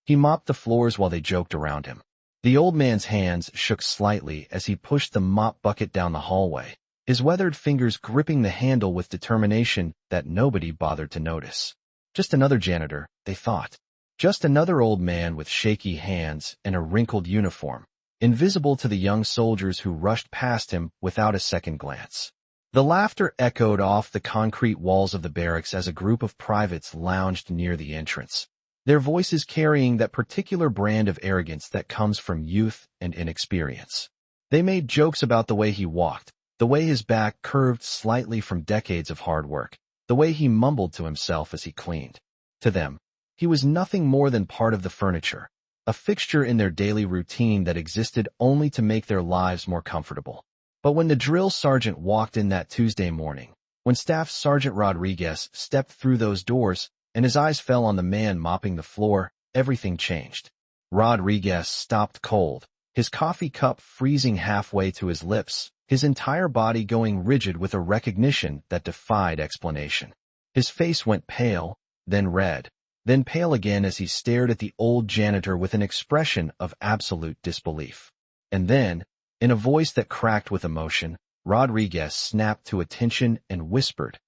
He mopped the floors while they joked around him. The old man's hands shook slightly as he pushed the mop bucket down the hallway, his weathered fingers gripping the handle with determination that nobody bothered to notice. Just another janitor, they thought. Just another old man with shaky hands and a wrinkled uniform, invisible to the young soldiers who rushed past him without a second glance. The laughter echoed off the concrete walls of the barracks as a group of privates lounged near the entrance, their voices carrying that particular brand of arrogance that comes from youth and inexperience. They made jokes about the way he walked, the way his back curved slightly from decades of hard work, the way he mumbled to himself as he cleaned. To them, he was nothing more than part of the furniture, a fixture in their daily routine that existed only to make their lives more comfortable. But when the drill sergeant walked in that Tuesday morning, when Staff Sergeant Rodriguez stepped through those doors and his eyes fell on the man mopping the floor, everything changed. Rodriguez stopped cold, his coffee cup freezing halfway to his lips, his entire body going rigid with a recognition that defied explanation. His face went pale, then red, then pale again as he stared at the old janitor with an expression of absolute disbelief. And then, in a voice that cracked with emotion, Rodriguez snapped to attention and whispered,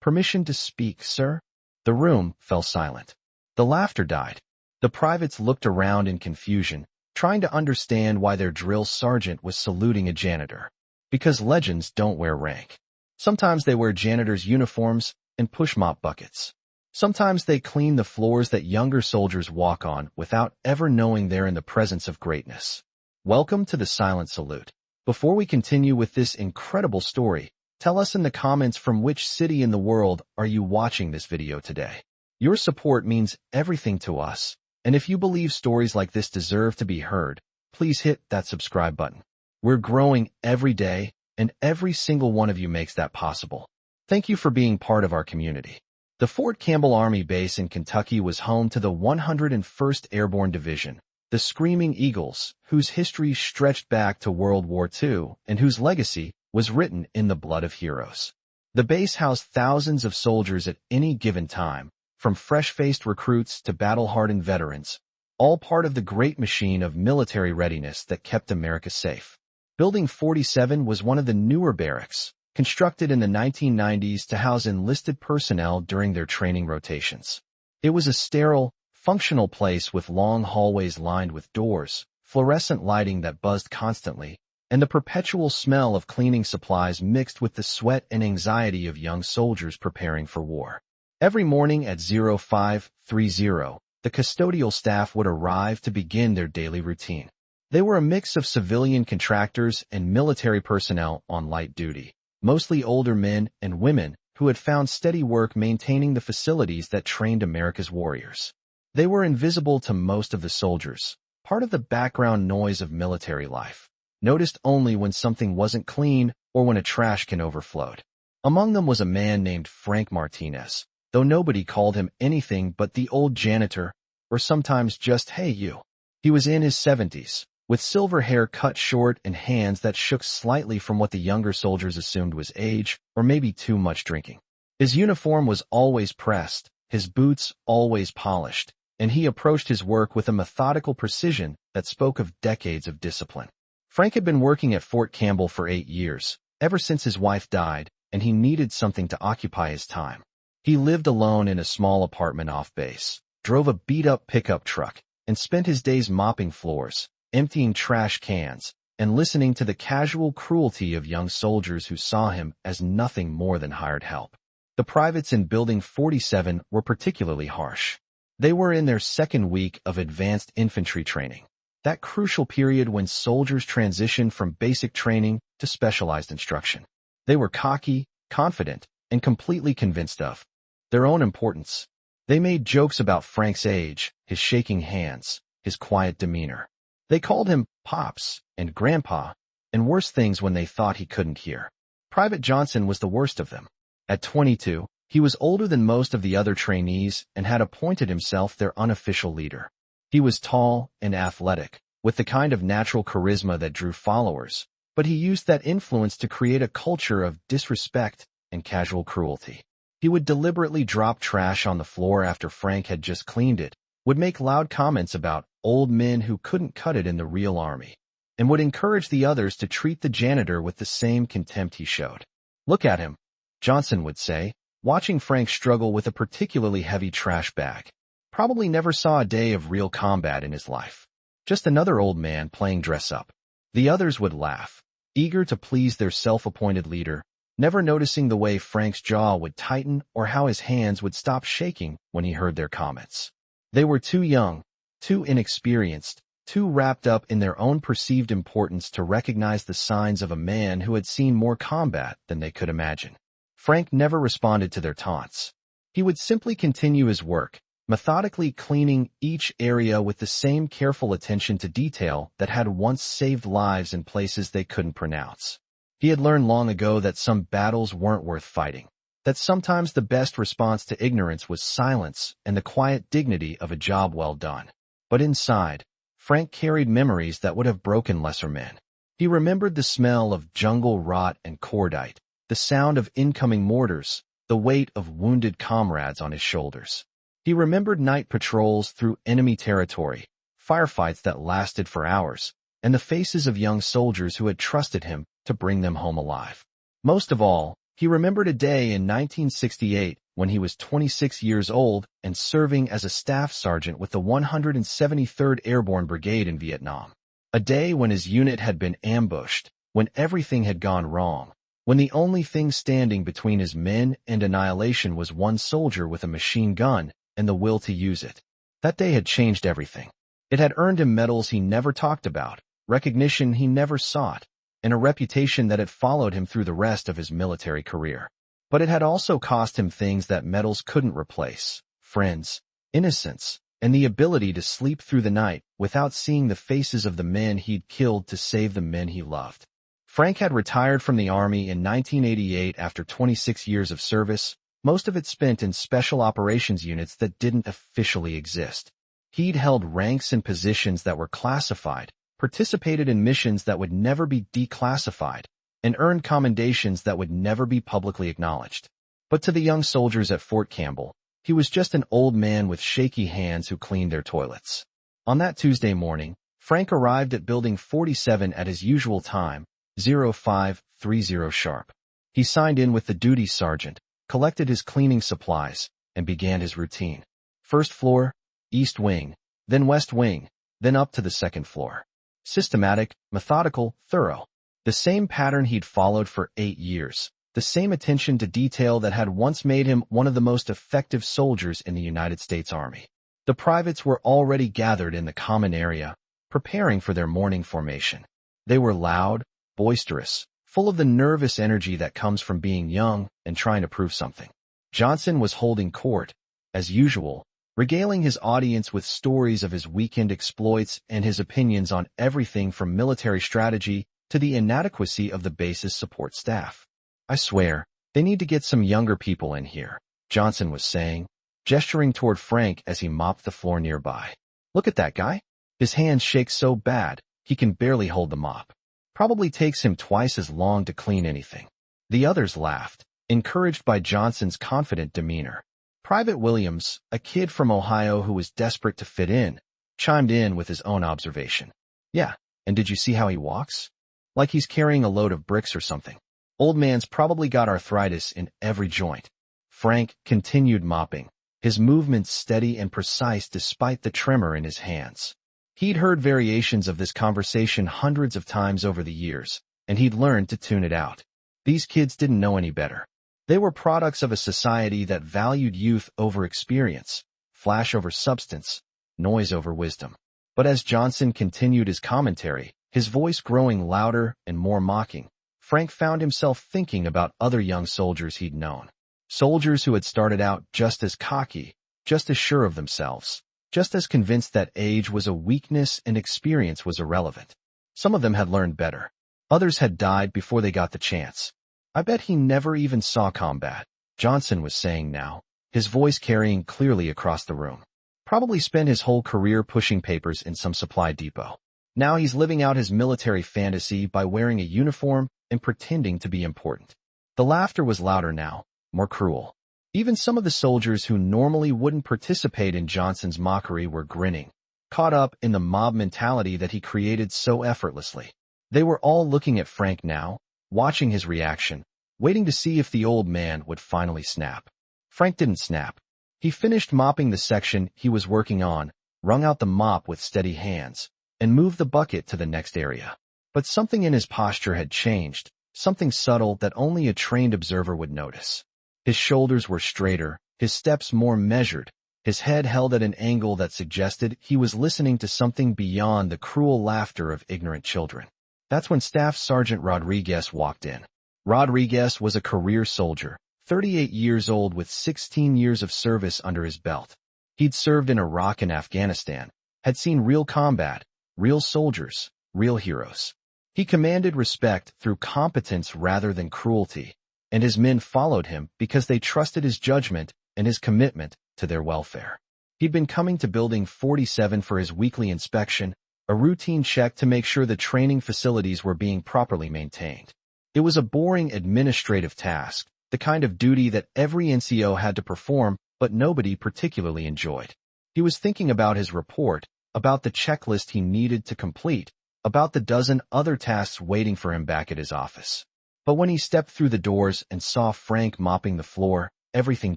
"Permission to speak, sir?" The room fell silent. The laughter died. The privates looked around in confusion, trying to understand why their drill sergeant was saluting a janitor. Because legends don't wear rank. Sometimes they wear janitor's uniforms and push mop buckets. Sometimes they clean the floors that younger soldiers walk on without ever knowing they're in the presence of greatness. Welcome to the Silent Salute. Before we continue with this incredible story, tell us in the comments from which city in the world are you watching this video today. Your support means everything to us, and if you believe stories like this deserve to be heard, please hit that subscribe button. We're growing every day, and every single one of you makes that possible. Thank you for being part of our community. The Fort Campbell Army Base in Kentucky was home to the 101st Airborne Division, the Screaming Eagles, whose history stretched back to World War II and whose legacy was written in the blood of heroes. The base housed thousands of soldiers at any given time, from fresh-faced recruits to battle-hardened veterans, all part of the great machine of military readiness that kept America safe. Building 47 was one of the newer barracks, constructed in the 1990s to house enlisted personnel during their training rotations. It was a sterile, functional place with long hallways lined with doors, fluorescent lighting that buzzed constantly, and the perpetual smell of cleaning supplies mixed with the sweat and anxiety of young soldiers preparing for war. Every morning at 0530, the custodial staff would arrive to begin their daily routine. They were a mix of civilian contractors and military personnel on light duty, mostly older men and women who had found steady work maintaining the facilities that trained America's warriors. They were invisible to most of the soldiers, part of the background noise of military life, noticed only when something wasn't clean or when a trash can overflowed. Among them was a man named Frank Martinez, though nobody called him anything but the old janitor, or sometimes just "Hey you." He was in his 70s, with silver hair cut short and hands that shook slightly from what the younger soldiers assumed was age or maybe too much drinking. His uniform was always pressed, his boots always polished, and he approached his work with a methodical precision that spoke of decades of discipline. Frank had been working at Fort Campbell for 8 years, ever since his wife died, and he needed something to occupy his time. He lived alone in a small apartment off base, drove a beat-up pickup truck, and spent his days mopping floors, emptying trash cans, and listening to the casual cruelty of young soldiers who saw him as nothing more than hired help. The privates in Building 47 were particularly harsh. They were in their second week of advanced infantry training, that crucial period when soldiers transition from basic training to specialized instruction. They were cocky, confident, and completely convinced of their own importance. They made jokes about Frank's age, his shaking hands, his quiet demeanor. They called him Pops and Grandpa, and worse things when they thought he couldn't hear. Private Johnson was the worst of them. At 22, he was older than most of the other trainees and had appointed himself their unofficial leader. He was tall and athletic, with the kind of natural charisma that drew followers, but he used that influence to create a culture of disrespect and casual cruelty. He would deliberately drop trash on the floor after Frank had just cleaned it, would make loud comments about old men who couldn't cut it in the real army, and would encourage the others to treat the janitor with the same contempt he showed. "Look at him," Johnson would say, watching Frank struggle with a particularly heavy trash bag. Probably never saw a day of real combat in his life. Just another old man playing dress-up. The others would laugh, eager to please their self-appointed leader, never noticing the way Frank's jaw would tighten or how his hands would stop shaking when he heard their comments. They were too young, too inexperienced, too wrapped up in their own perceived importance to recognize the signs of a man who had seen more combat than they could imagine. Frank never responded to their taunts. He would simply continue his work, methodically cleaning each area with the same careful attention to detail that had once saved lives in places they couldn't pronounce. He had learned long ago that some battles weren't worth fighting, that sometimes the best response to ignorance was silence and the quiet dignity of a job well done. But inside, Frank carried memories that would have broken lesser men. He remembered the smell of jungle rot and cordite, the sound of incoming mortars, the weight of wounded comrades on his shoulders. He remembered night patrols through enemy territory, firefights that lasted for hours, and the faces of young soldiers who had trusted him to bring them home alive. Most of all, he remembered a day in 1968 when he was 26 years old and serving as a staff sergeant with the 173rd Airborne Brigade in Vietnam. A day when his unit had been ambushed, when everything had gone wrong, when the only thing standing between his men and annihilation was one soldier with a machine gun and the will to use it. That day had changed everything. It had earned him medals he never talked about, recognition he never sought, and a reputation that had followed him through the rest of his military career. But it had also cost him things that medals couldn't replace: friends, innocence, and the ability to sleep through the night without seeing the faces of the men he'd killed to save the men he loved. Frank had retired from the Army in 1988 after 26 years of service, most of it spent in special operations units that didn't officially exist. He'd held ranks and positions that were classified, participated in missions that would never be declassified, and earned commendations that would never be publicly acknowledged. But to the young soldiers at Fort Campbell, he was just an old man with shaky hands who cleaned their toilets. On that Tuesday morning, Frank arrived at Building 47 at his usual time, 0530 sharp. He signed in with the duty sergeant, collected his cleaning supplies, and began his routine. First floor, east wing, then west wing, then up to the second floor. Systematic, methodical, thorough. The same pattern he'd followed for 8 years. The same attention to detail that had once made him one of the most effective soldiers in the United States Army. The privates were already gathered in the common area, preparing for their morning formation. They were loud, boisterous, full of the nervous energy that comes from being young and trying to prove something. Johnson was holding court, as usual, regaling his audience with stories of his weekend exploits and his opinions on everything from military strategy to the inadequacy of the base's support staff. "I swear, they need to get some younger people in here," Johnson was saying, gesturing toward Frank as he mopped the floor nearby. "Look at that guy. His hands shake so bad, he can barely hold the mop. Probably takes him twice as long to clean anything." The others laughed, encouraged by Johnson's confident demeanor. Private Williams, a kid from Ohio who was desperate to fit in, chimed in with his own observation. "Yeah, and did you see how he walks? Like he's carrying a load of bricks or something. Old man's probably got arthritis in every joint." Frank continued mopping, his movements steady and precise despite the tremor in his hands. He'd heard variations of this conversation hundreds of times over the years, and he'd learned to tune it out. These kids didn't know any better. They were products of a society that valued youth over experience, flash over substance, noise over wisdom. But as Johnson continued his commentary, his voice growing louder and more mocking, Frank found himself thinking about other young soldiers he'd known. Soldiers who had started out just as cocky, just as sure of themselves, just as convinced that age was a weakness and experience was irrelevant. Some of them had learned better. Others had died before they got the chance. "I bet he never even saw combat," Johnson was saying now, his voice carrying clearly across the room. "Probably spent his whole career pushing papers in some supply depot. Now he's living out his military fantasy by wearing a uniform and pretending to be important." The laughter was louder now, more cruel. Even some of the soldiers who normally wouldn't participate in Johnson's mockery were grinning, caught up in the mob mentality that he created so effortlessly. They were all looking at Frank now, watching his reaction, waiting to see if the old man would finally snap. Frank didn't snap. He finished mopping the section he was working on, wrung out the mop with steady hands, and moved the bucket to the next area. But something in his posture had changed, something subtle that only a trained observer would notice. His shoulders were straighter, his steps more measured, his head held at an angle that suggested he was listening to something beyond the cruel laughter of ignorant children. That's when Staff Sergeant Rodriguez walked in. Rodriguez was a career soldier, 38 years old with 16 years of service under his belt. He'd served in Iraq and Afghanistan, had seen real combat, real soldiers, real heroes. He commanded respect through competence rather than cruelty, and his men followed him because they trusted his judgment and his commitment to their welfare. He'd been coming to Building 47 for his weekly inspection, a routine check to make sure the training facilities were being properly maintained. It was a boring administrative task, the kind of duty that every NCO had to perform, but nobody particularly enjoyed. He was thinking about his report, about the checklist he needed to complete, about the dozen other tasks waiting for him back at his office. But when he stepped through the doors and saw Frank mopping the floor, everything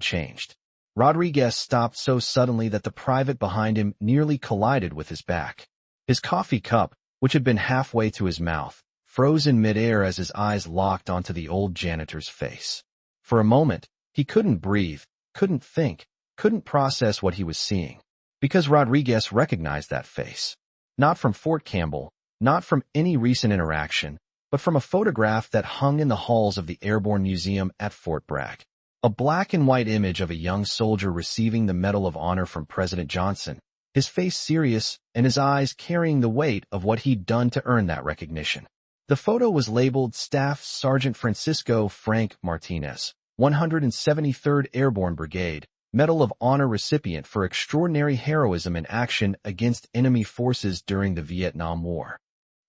changed. Rodriguez stopped so suddenly that the private behind him nearly collided with his back. His coffee cup, which had been halfway to his mouth, froze in midair as his eyes locked onto the old janitor's face. For a moment, he couldn't breathe, couldn't think, couldn't process what he was seeing. Because Rodriguez recognized that face. Not from Fort Campbell, not from any recent interaction, but from a photograph that hung in the halls of the Airborne Museum at Fort Bragg. A black and white image of a young soldier receiving the Medal of Honor from President Johnson, his face serious and his eyes carrying the weight of what he'd done to earn that recognition. The photo was labeled Staff Sergeant Francisco Frank Martinez, 173rd Airborne Brigade, Medal of Honor recipient for extraordinary heroism in action against enemy forces during the Vietnam War.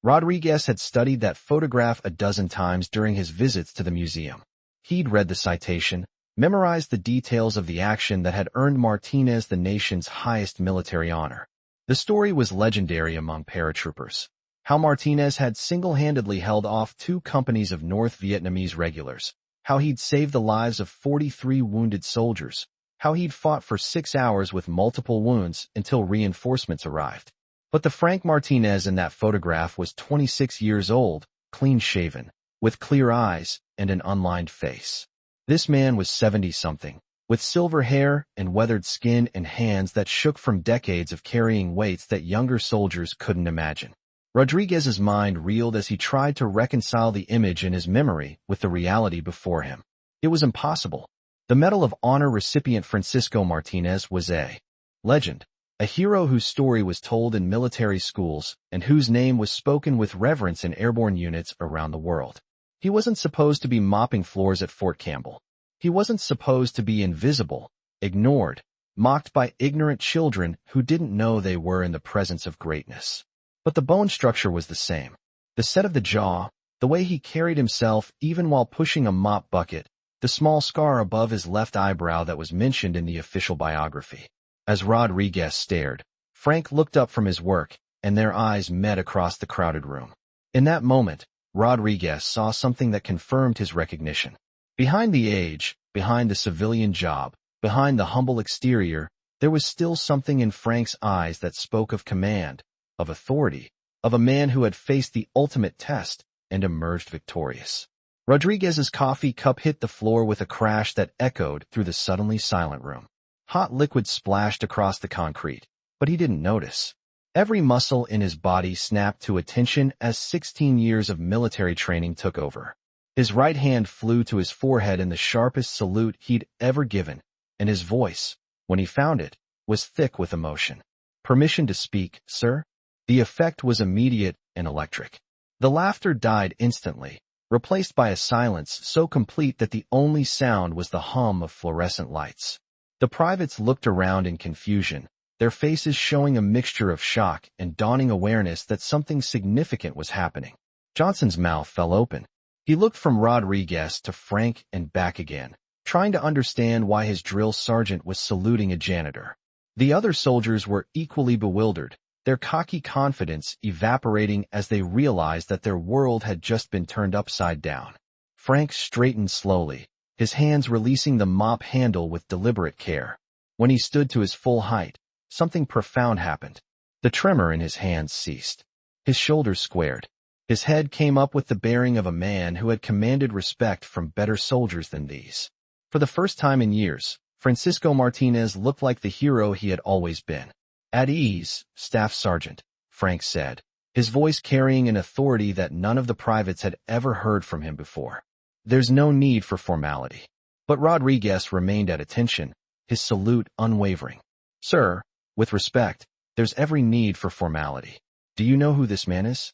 Rodriguez had studied that photograph a dozen times during his visits to the museum. He'd read the citation, memorized the details of the action that had earned Martinez the nation's highest military honor. The story was legendary among paratroopers. How Martinez had single-handedly held off 2 companies of North Vietnamese regulars. How he'd saved the lives of 43 wounded soldiers. How he'd fought for 6 hours with multiple wounds until reinforcements arrived. But the Frank Martinez in that photograph was 26 years old, clean-shaven, with clear eyes and an unlined face. This man was 70-something, with silver hair and weathered skin and hands that shook from decades of carrying weights that younger soldiers couldn't imagine. Rodriguez's mind reeled as he tried to reconcile the image in his memory with the reality before him. It was impossible. The Medal of Honor recipient Francisco Martinez was a legend, a hero whose story was told in military schools and whose name was spoken with reverence in airborne units around the world. He wasn't supposed to be mopping floors at Fort Campbell. He wasn't supposed to be invisible, ignored, mocked by ignorant children who didn't know they were in the presence of greatness. But the bone structure was the same. The set of the jaw, the way he carried himself even while pushing a mop bucket, the small scar above his left eyebrow that was mentioned in the official biography. As Rodriguez stared, Frank looked up from his work, and their eyes met across the crowded room. In that moment, Rodriguez saw something that confirmed his recognition. Behind the age, behind the civilian job, behind the humble exterior, there was still something in Frank's eyes that spoke of command, of authority, of a man who had faced the ultimate test and emerged victorious. Rodriguez's coffee cup hit the floor with a crash that echoed through the suddenly silent room. Hot liquid splashed across the concrete, but he didn't notice. Every muscle in his body snapped to attention as 16 years of military training took over. His right hand flew to his forehead in the sharpest salute he'd ever given, and his voice, when he found it, was thick with emotion. "Permission to speak, sir?" The effect was immediate and electric. The laughter died instantly, replaced by a silence so complete that the only sound was the hum of fluorescent lights. The privates looked around in confusion, their faces showing a mixture of shock and dawning awareness that something significant was happening. Johnson's mouth fell open. He looked from Rodriguez to Frank and back again, trying to understand why his drill sergeant was saluting a janitor. The other soldiers were equally bewildered, their cocky confidence evaporating as they realized that their world had just been turned upside down. Frank straightened slowly, his hands releasing the mop handle with deliberate care. When he stood to his full height, something profound happened. The tremor in his hands ceased. His shoulders squared. His head came up with the bearing of a man who had commanded respect from better soldiers than these. For the first time in years, Francisco Martinez looked like the hero he had always been. "At ease, Staff Sergeant," Frank said, his voice carrying an authority that none of the privates had ever heard from him before. "There's no need for formality." But Rodriguez remained at attention, his salute unwavering. "Sir, with respect, there's every need for formality. Do you know who this man is?"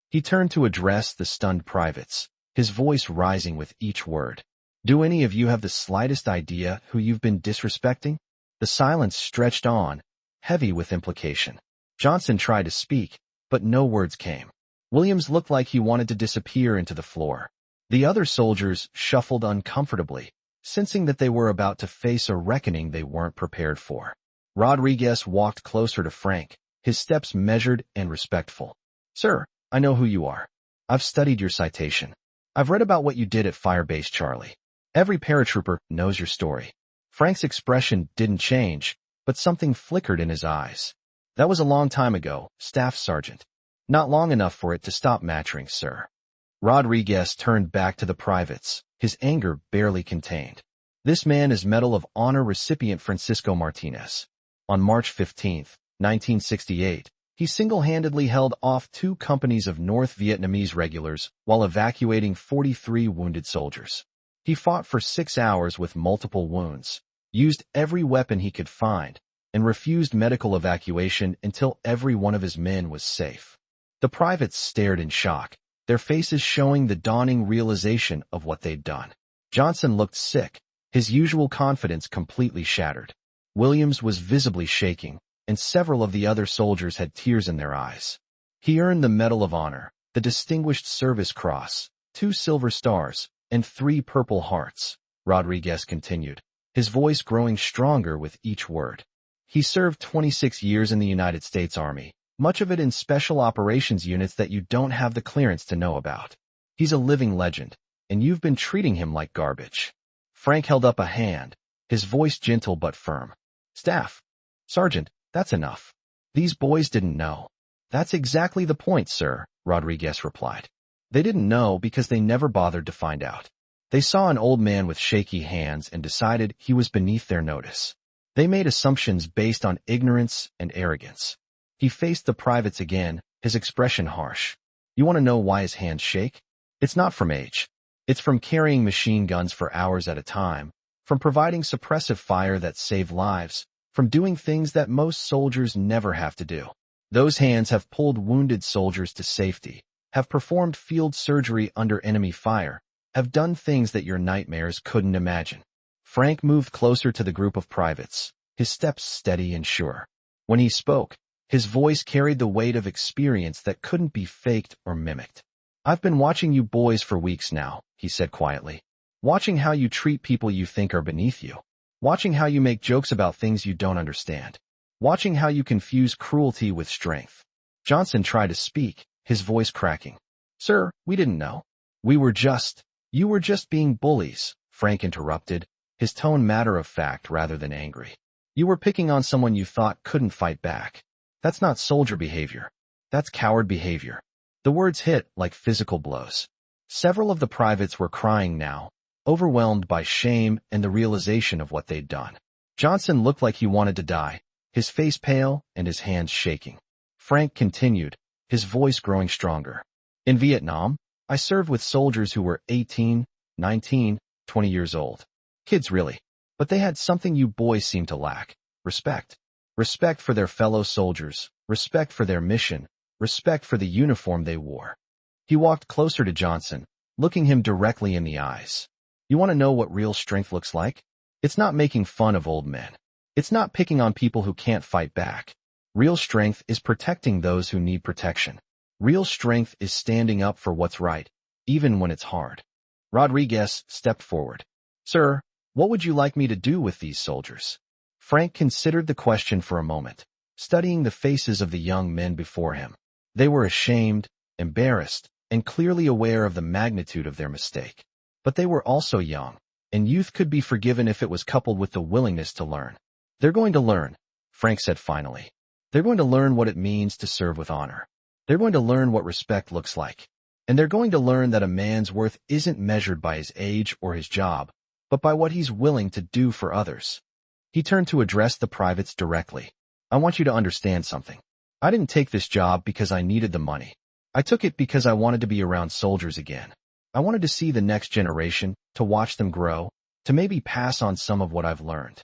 He turned to address the stunned privates, his voice rising with each word. "Do any of you have the slightest idea who you've been disrespecting?" The silence stretched on, heavy with implication. Johnson tried to speak, but no words came. Williams looked like he wanted to disappear into the floor. The other soldiers shuffled uncomfortably, sensing that they were about to face a reckoning they weren't prepared for. Rodriguez walked closer to Frank, his steps measured and respectful. "Sir, I know who you are. I've studied your citation. I've read about what you did at Firebase Charlie. Every paratrooper knows your story." Frank's expression didn't change, but something flickered in his eyes. "That was a long time ago, Staff Sergeant. Not long enough for it to stop mattering, sir." Rodriguez turned back to the privates, his anger barely contained. "This man is Medal of Honor recipient Francisco Martinez. On March 15, 1968, he single-handedly held off 2 companies of North Vietnamese regulars while evacuating 43 wounded soldiers. He fought for 6 hours with multiple wounds, used every weapon he could find, and refused medical evacuation until every one of his men was safe." The privates stared in shock, their faces showing the dawning realization of what they'd done. Johnson looked sick, his usual confidence completely shattered. Williams was visibly shaking, and several of the other soldiers had tears in their eyes. "He earned the Medal of Honor, the Distinguished Service Cross, 2 Silver Stars, and 3 Purple Hearts," Rodriguez continued, his voice growing stronger with each word. "He served 26 years in the United States Army, much of it in special operations units that you don't have the clearance to know about. He's a living legend, and you've been treating him like garbage." Frank held up a hand, his voice gentle but firm. "Staff Sergeant, that's enough. These boys didn't know." "That's exactly the point, sir," Rodriguez replied. "They didn't know because they never bothered to find out. They saw an old man with shaky hands and decided he was beneath their notice. They made assumptions based on ignorance and arrogance." He faced the privates again, his expression harsh. "You want to know why his hands shake? It's not from age. It's from carrying machine guns for hours at a time, from providing suppressive fire that saved lives, from doing things that most soldiers never have to do. Those hands have pulled wounded soldiers to safety, have performed field surgery under enemy fire, have done things that your nightmares couldn't imagine." Frank moved closer to the group of privates, his steps steady and sure. When he spoke, his voice carried the weight of experience that couldn't be faked or mimicked. "I've been watching you boys for weeks now," he said quietly. "Watching how you treat people you think are beneath you. Watching how you make jokes about things you don't understand. Watching how you confuse cruelty with strength." Johnson tried to speak, his voice cracking. "Sir, we didn't know. You were just being bullies," Frank interrupted, his tone matter-of-fact rather than angry. "You were picking on someone you thought couldn't fight back. That's not soldier behavior. That's coward behavior." The words hit like physical blows. Several of the privates were crying now, overwhelmed by shame and the realization of what they'd done. Johnson looked like he wanted to die, his face pale and his hands shaking. Frank continued, his voice growing stronger. "In Vietnam, I served with soldiers who were 18, 19, 20 years old. Kids, really. But they had something you boys seem to lack. Respect. Respect for their fellow soldiers, respect for their mission, respect for the uniform they wore." He walked closer to Johnson, looking him directly in the eyes. "You want to know what real strength looks like? It's not making fun of old men. It's not picking on people who can't fight back. Real strength is protecting those who need protection. Real strength is standing up for what's right, even when it's hard." Rodriguez stepped forward. "Sir, What would you like me to do with these soldiers? Frank considered the question for a moment, studying the faces of the young men before him. They were ashamed, embarrassed, and clearly aware of the magnitude of their mistake. But they were also young, and youth could be forgiven if it was coupled with the willingness to learn. They're going to learn, Frank said finally. They're going to learn what it means to serve with honor. They're going to learn what respect looks like. And they're going to learn that a man's worth isn't measured by his age or his job, but by what he's willing to do for others. He turned to address the privates directly. I want you to understand something. I didn't take this job because I needed the money. I took it because I wanted to be around soldiers again. I wanted to see the next generation, to watch them grow, to maybe pass on some of what I've learned.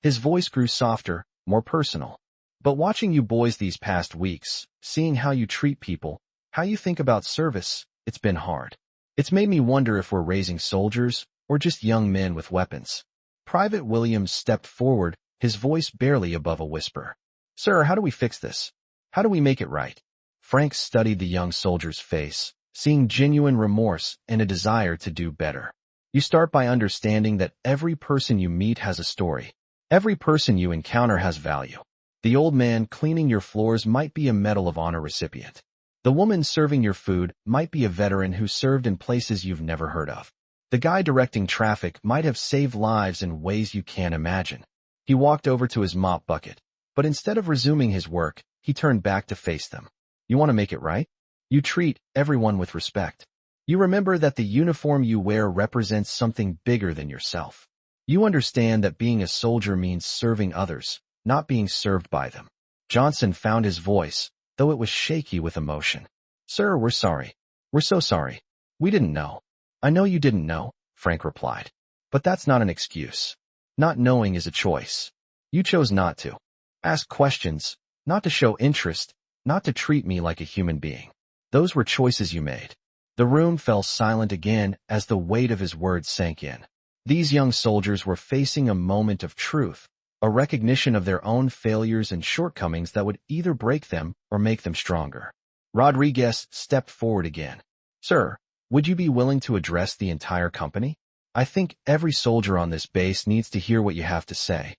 His voice grew softer, more personal. But watching you boys these past weeks, seeing how you treat people, how you think about service, it's been hard. It's made me wonder if we're raising soldiers or just young men with weapons. Private Williams stepped forward, his voice barely above a whisper. Sir, how do we fix this? How do we make it right? Frank studied the young soldier's face, seeing genuine remorse and a desire to do better. You start by understanding that every person you meet has a story. Every person you encounter has value. The old man cleaning your floors might be a Medal of Honor recipient. The woman serving your food might be a veteran who served in places you've never heard of. The guy directing traffic might have saved lives in ways you can't imagine. He walked over to his mop bucket, but instead of resuming his work, he turned back to face them. You want to make it right? You treat everyone with respect. You remember that the uniform you wear represents something bigger than yourself. You understand that being a soldier means serving others, not being served by them. Johnson found his voice, though it was shaky with emotion. Sir, we're sorry. We're so sorry. We didn't know. I know you didn't know, Frank replied. But that's not an excuse. Not knowing is a choice. You chose not to. Ask questions, not to show interest, not to treat me like a human being. Those were choices you made. The room fell silent again as the weight of his words sank in. These young soldiers were facing a moment of truth, a recognition of their own failures and shortcomings that would either break them or make them stronger. Rodriguez stepped forward again. Sir, would you be willing to address the entire company? I think every soldier on this base needs to hear what you have to say.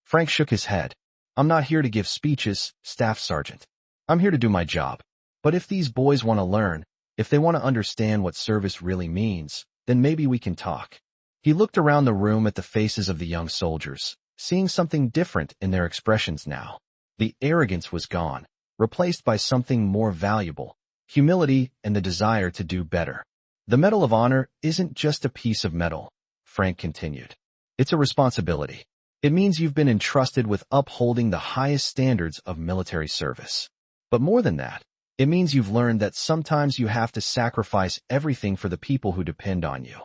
Frank shook his head. I'm not here to give speeches, Staff Sergeant. I'm here to do my job. But if these boys want to learn, if they want to understand what service really means, then maybe we can talk. He looked around the room at the faces of the young soldiers, seeing something different in their expressions now. The arrogance was gone, replaced by something more valuable, humility and the desire to do better. The Medal of Honor isn't just a piece of metal, Frank continued. It's a responsibility. It means you've been entrusted with upholding the highest standards of military service. But more than that, it means you've learned that sometimes you have to sacrifice everything for the people who depend on you.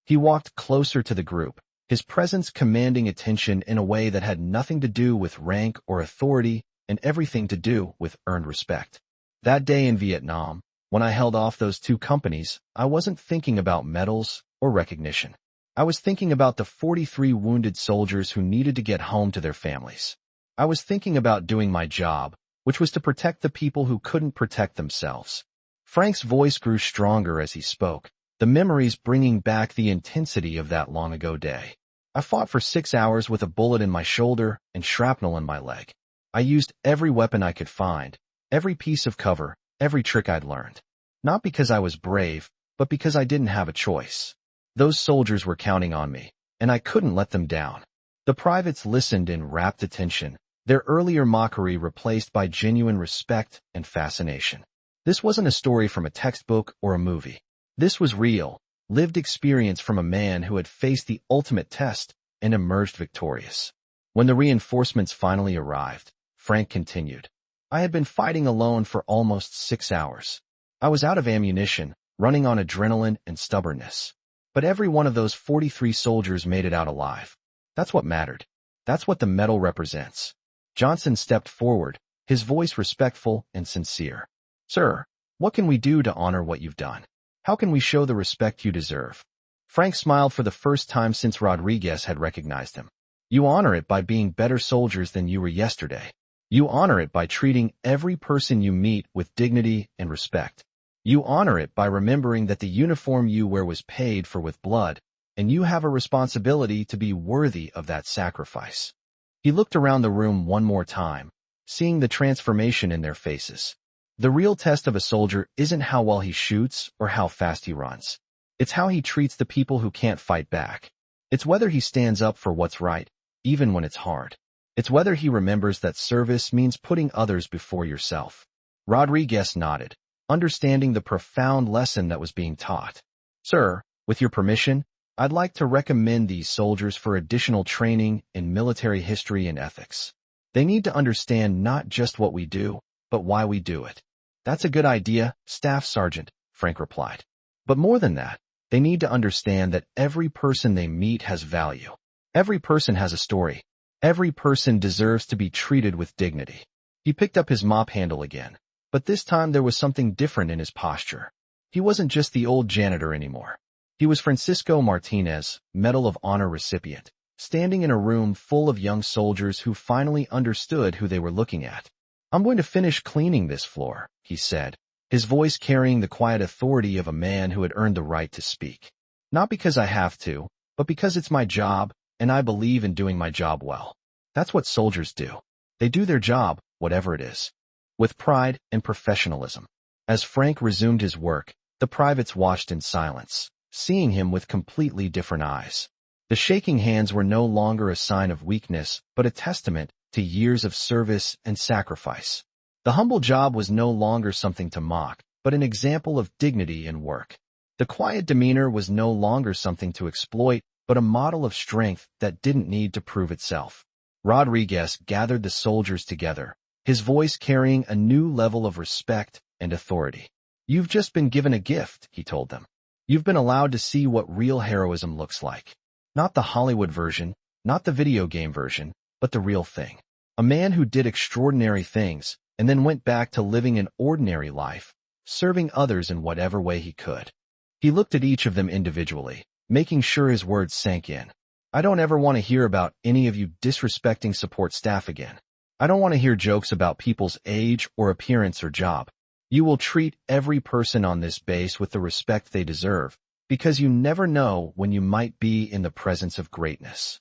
He walked closer to the group, his presence commanding attention in a way that had nothing to do with rank or authority and everything to do with earned respect. That day in Vietnam, when I held off those 2 companies, I wasn't thinking about medals or recognition. I was thinking about the 43 wounded soldiers who needed to get home to their families. I was thinking about doing my job, which was to protect the people who couldn't protect themselves. Frank's voice grew stronger as he spoke, the memories bringing back the intensity of that long-ago day. I fought for 6 hours with a bullet in my shoulder and shrapnel in my leg. I used every weapon I could find, every piece of cover, every trick I'd learned. Not because I was brave, but because I didn't have a choice. Those soldiers were counting on me, and I couldn't let them down. The privates listened in rapt attention, their earlier mockery replaced by genuine respect and fascination. This wasn't a story from a textbook or a movie. This was real, lived experience from a man who had faced the ultimate test and emerged victorious. When the reinforcements finally arrived, Frank continued. I had been fighting alone for almost 6 hours. I was out of ammunition, running on adrenaline and stubbornness. But every one of those 43 soldiers made it out alive. That's what mattered. That's what the medal represents. Johnson stepped forward, his voice respectful and sincere. Sir, what can we do to honor what you've done? How can we show the respect you deserve? Frank smiled for the first time since Rodriguez had recognized him. You honor it by being better soldiers than you were yesterday. You honor it by treating every person you meet with dignity and respect. You honor it by remembering that the uniform you wear was paid for with blood, and you have a responsibility to be worthy of that sacrifice. He looked around the room one more time, seeing the transformation in their faces. The real test of a soldier isn't how well he shoots or how fast he runs. It's how he treats the people who can't fight back. It's whether he stands up for what's right, even when it's hard. It's whether he remembers that service means putting others before yourself. Rodriguez nodded, understanding the profound lesson that was being taught. Sir, with your permission, I'd like to recommend these soldiers for additional training in military history and ethics. They need to understand not just what we do, but why we do it. That's a good idea, Staff Sergeant, Frank replied. But more than that, they need to understand that every person they meet has value. Every person has a story. Every person deserves to be treated with dignity. He picked up his mop handle again, but this time there was something different in his posture. He wasn't just the old janitor anymore. He was Francisco Martinez, Medal of Honor recipient, standing in a room full of young soldiers who finally understood who they were looking at. I'm going to finish cleaning this floor, he said, his voice carrying the quiet authority of a man who had earned the right to speak. Not because I have to, but because it's my job, and I believe in doing my job well. That's what soldiers do. They do their job, whatever it is, with pride and professionalism. As Frank resumed his work, the privates watched in silence, seeing him with completely different eyes. The shaking hands were no longer a sign of weakness, but a testament to years of service and sacrifice. The humble job was no longer something to mock, but an example of dignity in work. The quiet demeanor was no longer something to exploit, but a model of strength that didn't need to prove itself. Rodriguez gathered the soldiers together, his voice carrying a new level of respect and authority. You've just been given a gift, he told them. You've been allowed to see what real heroism looks like. Not the Hollywood version, not the video game version, but the real thing. A man who did extraordinary things and then went back to living an ordinary life, serving others in whatever way he could. He looked at each of them individually, making sure his words sank in. I don't ever want to hear about any of you disrespecting support staff again. I don't want to hear jokes about people's age or appearance or job. You will treat every person on this base with the respect they deserve, because you never know when you might be in the presence of greatness.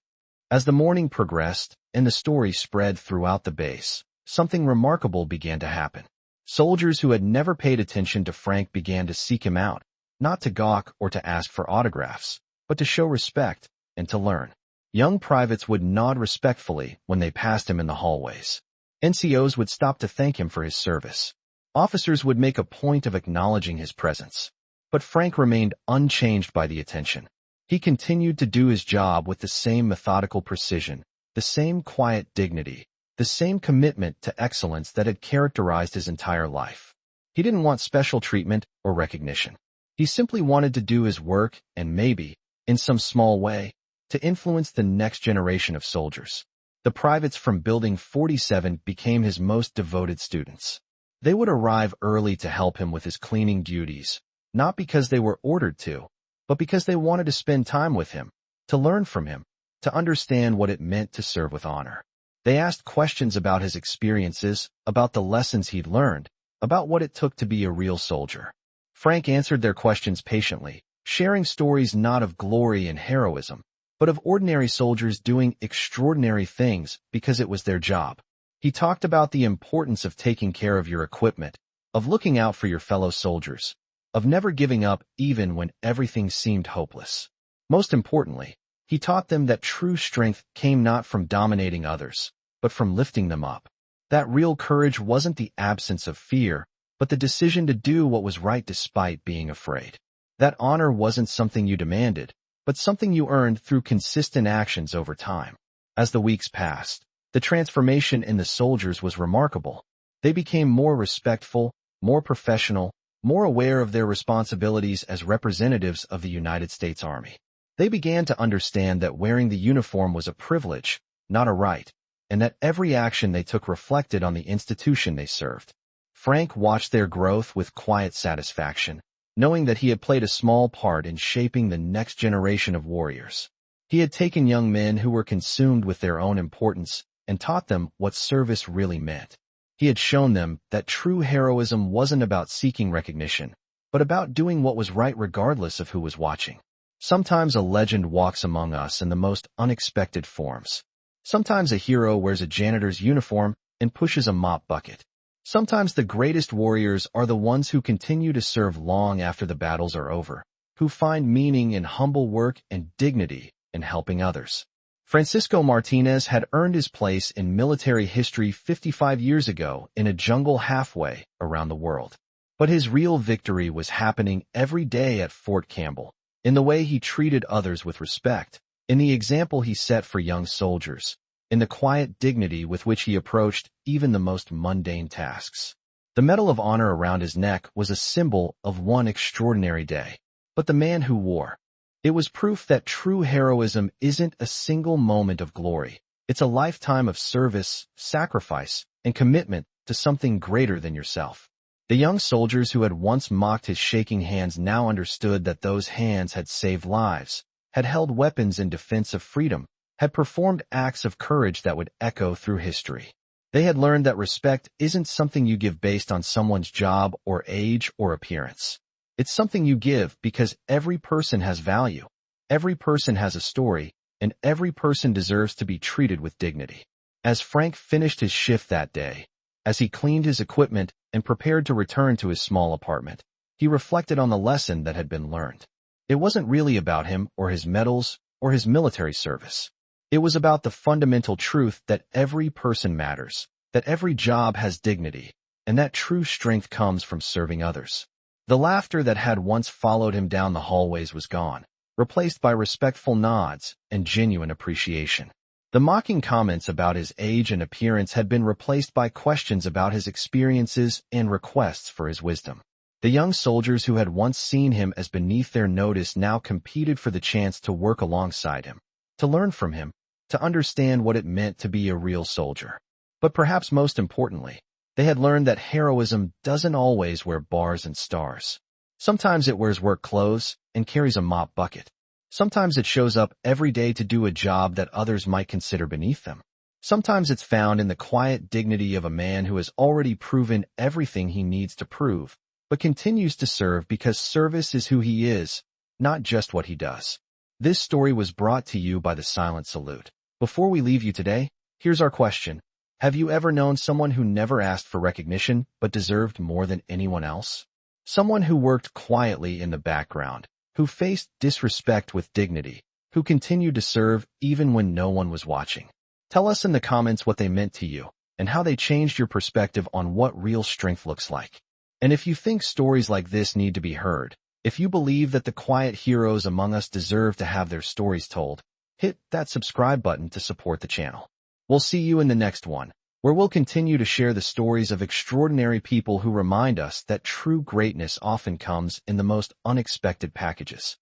As the morning progressed and the story spread throughout the base, something remarkable began to happen. Soldiers who had never paid attention to Frank began to seek him out, not to gawk or to ask for autographs, but to show respect and to learn. Young privates would nod respectfully when they passed him in the hallways. NCOs would stop to thank him for his service. Officers would make a point of acknowledging his presence. But Frank remained unchanged by the attention. He continued to do his job with the same methodical precision, the same quiet dignity, the same commitment to excellence that had characterized his entire life. He didn't want special treatment or recognition. He simply wanted to do his work and maybe, in some small way, to influence the next generation of soldiers. The privates from Building 47 became his most devoted students. They would arrive early to help him with his cleaning duties, not because they were ordered to, but because they wanted to spend time with him, to learn from him, to understand what it meant to serve with honor. They asked questions about his experiences, about the lessons he'd learned, about what it took to be a real soldier. Frank answered their questions patiently, sharing stories not of glory and heroism, but of ordinary soldiers doing extraordinary things because it was their job. He talked about the importance of taking care of your equipment, of looking out for your fellow soldiers, of never giving up even when everything seemed hopeless. Most importantly, he taught them that true strength came not from dominating others, but from lifting them up. That real courage wasn't the absence of fear, but the decision to do what was right despite being afraid. That honor wasn't something you demanded, but something you earned through consistent actions over time. As the weeks passed, the transformation in the soldiers was remarkable. They became more respectful, more professional, more aware of their responsibilities as representatives of the United States Army. They began to understand that wearing the uniform was a privilege, not a right, and that every action they took reflected on the institution they served. Frank watched their growth with quiet satisfaction, knowing that he had played a small part in shaping the next generation of warriors. He had taken young men who were consumed with their own importance and taught them what service really meant. He had shown them that true heroism wasn't about seeking recognition, but about doing what was right regardless of who was watching. Sometimes a legend walks among us in the most unexpected forms. Sometimes a hero wears a janitor's uniform and pushes a mop bucket. Sometimes the greatest warriors are the ones who continue to serve long after the battles are over, who find meaning in humble work and dignity in helping others. Francisco Martinez had earned his place in military history 55 years ago in a jungle halfway around the world. But his real victory was happening every day at Fort Campbell, in the way he treated others with respect, in the example he set for young soldiers, in the quiet dignity with which he approached even the most mundane tasks. The Medal of Honor around his neck was a symbol of one extraordinary day. But the man who wore it was proof that true heroism isn't a single moment of glory. It's a lifetime of service, sacrifice, and commitment to something greater than yourself. The young soldiers who had once mocked his shaking hands now understood that those hands had saved lives, had held weapons in defense of freedom, had performed acts of courage that would echo through history. They had learned that respect isn't something you give based on someone's job or age or appearance. It's something you give because every person has value, every person has a story, and every person deserves to be treated with dignity. As Frank finished his shift that day, as he cleaned his equipment and prepared to return to his small apartment, he reflected on the lesson that had been learned. It wasn't really about him or his medals or his military service. It was about the fundamental truth that every person matters, that every job has dignity, and that true strength comes from serving others. The laughter that had once followed him down the hallways was gone, replaced by respectful nods and genuine appreciation. The mocking comments about his age and appearance had been replaced by questions about his experiences and requests for his wisdom. The young soldiers who had once seen him as beneath their notice now competed for the chance to work alongside him, to learn from him, to understand what it meant to be a real soldier. But perhaps most importantly, they had learned that heroism doesn't always wear bars and stars. Sometimes it wears work clothes and carries a mop bucket. Sometimes it shows up every day to do a job that others might consider beneath them. Sometimes it's found in the quiet dignity of a man who has already proven everything he needs to prove, but continues to serve because service is who he is, not just what he does. This story was brought to you by the Silent Salute. Before we leave you today, here's our question. Have you ever known someone who never asked for recognition but deserved more than anyone else? Someone who worked quietly in the background, who faced disrespect with dignity, who continued to serve even when no one was watching. Tell us in the comments what they meant to you and how they changed your perspective on what real strength looks like. And if you think stories like this need to be heard, if you believe that the quiet heroes among us deserve to have their stories told, hit that subscribe button to support the channel. We'll see you in the next one, where we'll continue to share the stories of extraordinary people who remind us that true greatness often comes in the most unexpected packages.